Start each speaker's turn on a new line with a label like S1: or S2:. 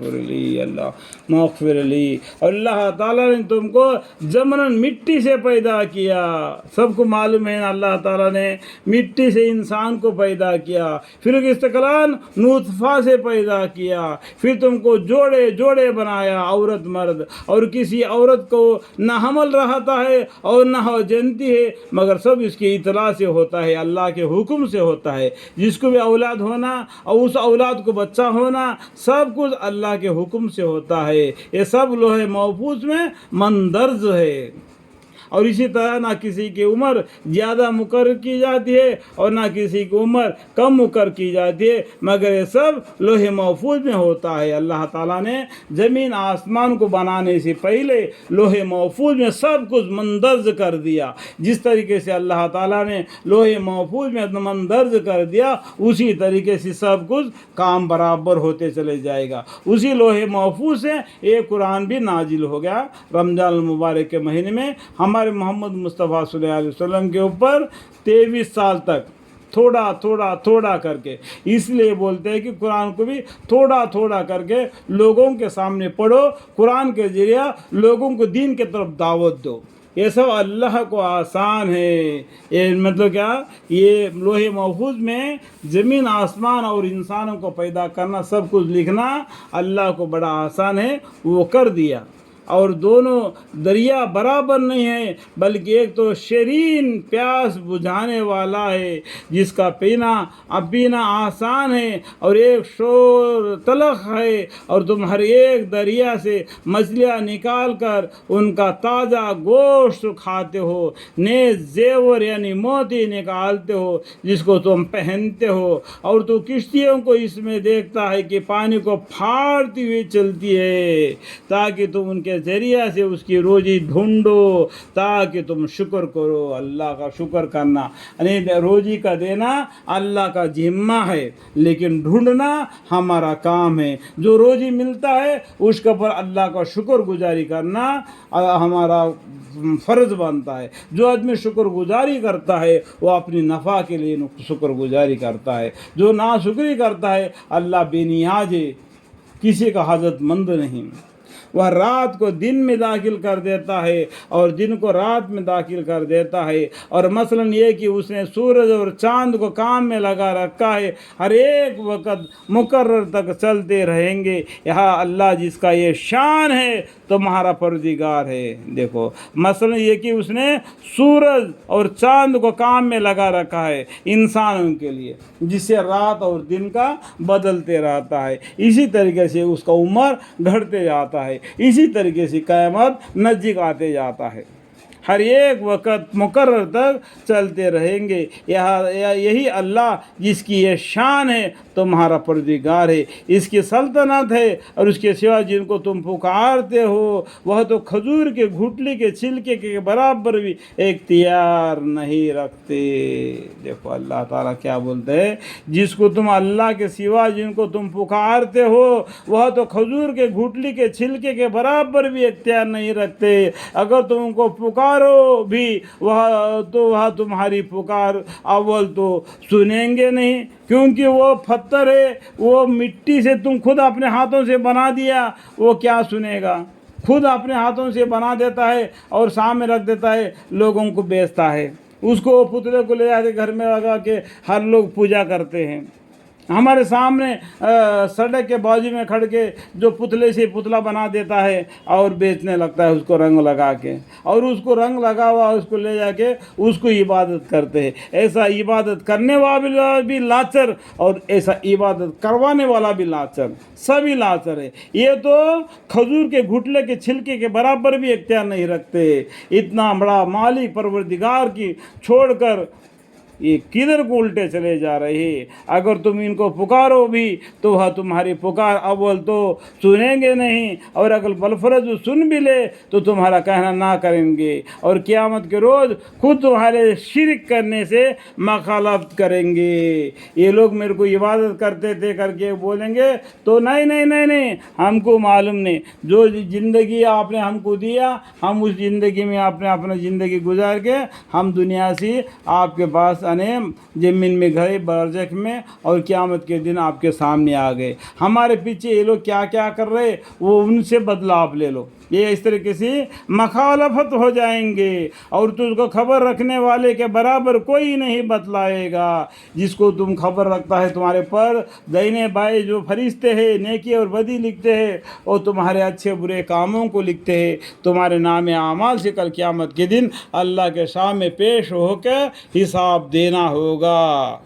S1: मग़फ़िरली, अल्लाह मग़फ़िरली। अल्लाह ताला ने तुमको ज़मनन मिट्टी से पैदा किया। सबको मालूम है अल्लाह ताला ने मिट्टी से इंसान को पैदा किया, फिर इस्तक़लान नुतफ़ा से पैदा किया, फिर तुमको जोड़े जोड़े बनाया, औरत मर्द। और किसी औरत को न हमल रहता है और न हो जनती है, मगर सब इसकी इतला से होता है, अल्लाह के हुक्म से होता है। जिसको भी औलाद होना और उस औलाद को बच्चा होना, सब कुछ अल्लाह के हुक्म से होता है। ये सब लोहे महफूज में मंदर्ज है। और इसी तरह ना किसी की उम्र ज़्यादा मुकर्रर की जाती है और ना किसी की उम्र कम मुकर्रर की जाती है, मगर ये सब लोहे महफूज में होता है। अल्लाह ताला ने ज़मीन आसमान को बनाने से पहले लोहे महफूज में सब कुछ मंदर्ज कर दिया। जिस तरीके से अल्लाह ताला ने लोहे महफूज में मंदर्ज कर दिया, उसी तरीके से सब कुछ काम बराबर होते चले जाएगा। उसी लोहे महफूज से एक कुरान भी नाजिल हो गया रमज़ान मुबारक के महीने में। हमारे मोहम्मद मुस्तफ़ा सल्लल्लाहु अलैहि वसल्लम के ऊपर 23 साल तक थोड़ा थोड़ा थोड़ा करके, इसलिए बोलते हैं कि कुरान को भी थोड़ा थोड़ा करके लोगों के सामने पढ़ो, कुरान के ज़रिए लोगों को दीन के तरफ दावत दो। ये सब अल्लाह को आसान है। ये मतलब क्या, ये लोहे महफूज में ज़मीन आसमान और इंसानों को पैदा करना, सब कुछ लिखना अल्लाह को बड़ा आसान है, वो कर दिया। और दोनों दरिया बराबर नहीं है, बल्कि एक तो शरीन प्यास बुझाने वाला है जिसका पीना आसान है, और एक शोर तलख है। और तुम हर एक दरिया से मछलियाँ निकाल कर उनका ताज़ा गोश्त खाते हो, नेज़ जेवर यानी मोती निकालते हो जिसको तुम पहनते हो। और तू किश्तियों को इसमें देखता है कि पानी को फाड़ती हुई चलती है, ताकि तुम उनके ज़रिया से उसकी रोज़ी ढूंढो, ताकि तुम शुक्र करो। अल्लाह का शुक्र करना यानी रोज़ी का देना अल्लाह का जिम्मा है, लेकिन ढूंढना हमारा काम है। जो रोज़ी मिलता है उसके ऊपर अल्लाह का शुक्र गुजारी करना हमारा फ़र्ज़ बनता है। जो आदमी शुक्र गुजारी करता है वो अपनी नफ़ा के लिए शुक्र गुजारी करता है। जो नाशुक्री करता है अल्लाह बेनियाज है, किसी का हाजतमंद नहीं। वह रात को दिन में दाखिल कर देता है और दिन को रात में दाखिल कर देता है। और मसलन ये कि उसने सूरज और चांद को काम में लगा रखा है, हर एक वक़्त मुकर्रर तक चलते रहेंगे। यहाँ अल्लाह जिसका ये शान है तुम्हारा परवरदिगार है। देखो मसलन ये कि उसने सूरज और चांद को काम में लगा रखा है इंसानों के लिए, जिससे रात और दिन का बदलते रहता है। इसी तरीके से उसका उम्र घटते जाता है, इसी तरीके से क़यामत नज़दीक आते जाता है। हर एक वक़्त मुकर्रर तक चलते रहेंगे। यही अल्लाह जिसकी ये शान है तुम्हारा परवरदिगार है, इसकी सल्तनत है। और उसके सिवा जिनको तुम पुकारते हो वह तो खजूर के घुटली के छिलके के बराबर भी इख्तियार नहीं रखते। देखो अल्लाह ताला क्या बोलते हैं, जिसको तुम अल्लाह के सिवा जिनको तुम पुकारते हो वह तो खजूर के घुटली के छिलके के बराबर भी इख्तियार नहीं रखते। अगर तुम उनको पुकारो भी वह तुम्हारी पुकार अव्वल तो सुनेंगे नहीं, क्योंकि वो पत्थर है, वो मिट्टी से तुम खुद अपने हाथों से बना दिया, वो क्या सुनेगा। खुद अपने हाथों से बना देता है और सामने रख देता है, लोगों को बेचता है। उसको पुतले को ले जाके घर में लगा के हर लोग पूजा करते हैं। हमारे सामने सड़क के बाजू में खड़ के जो पुतले से पुतला बना देता है और बेचने लगता है उसको रंग लगा के, और उसको रंग लगा हुआ उसको ले जाके उसको इबादत करते हैं। ऐसा इबादत करने वाला भी लाचर और ऐसा इबादत करवाने वाला भी लाचर, सभी लाचर है। ये तो खजूर के घुटले के छिलके के बराबर भी इख्तियार नहीं रखते। इतना बड़ा मालिक परवरदिगार की छोड़कर ये किधर को उल्टे चले जा रहे हैं। अगर तुम इनको पुकारो भी तो वह तुम्हारी पुकार अव्वल तो सुनेंगे नहीं, और अगर बलफरज सुन भी ले तो तुम्हारा कहना ना करेंगे, और क़यामत के रोज़ खुद तुम्हारे शिरक करने से मखालफत करेंगे। ये लोग मेरे को इबादत करते थे करके बोलेंगे तो नहीं, हमको मालूम नहीं। जो ज़िंदगी आपने हमको दिया हम उस ज़िंदगी में आपने अपना ज़िंदगी गुजार के हम दुनिया से आपके पास انیم زمین میں گئے برزخ میں اور قیامت کے دن آپ کے سامنے آ گئے. ہمارے پیچھے یہ لوگ کیا کیا کر رہے وہ ان سے بدلہ آپ لے لو. یہ اس طریقے سے مخالفت ہو جائیں گے اور تجھ کو خبر رکھنے والے کے برابر کوئی نہیں بتلائے گا. جس کو تم خبر رکھتا ہے تمہارے پر دائنے بائیں جو فرشتے ہیں نیکی اور بدی لکھتے ہیں اور تمہارے اچھے برے کاموں کو لکھتے ہیں. تمہارے نام اعمال سے کل قیامت کے دن اللہ کے سامنے پیش ہو کے حساب دینا ہوگا.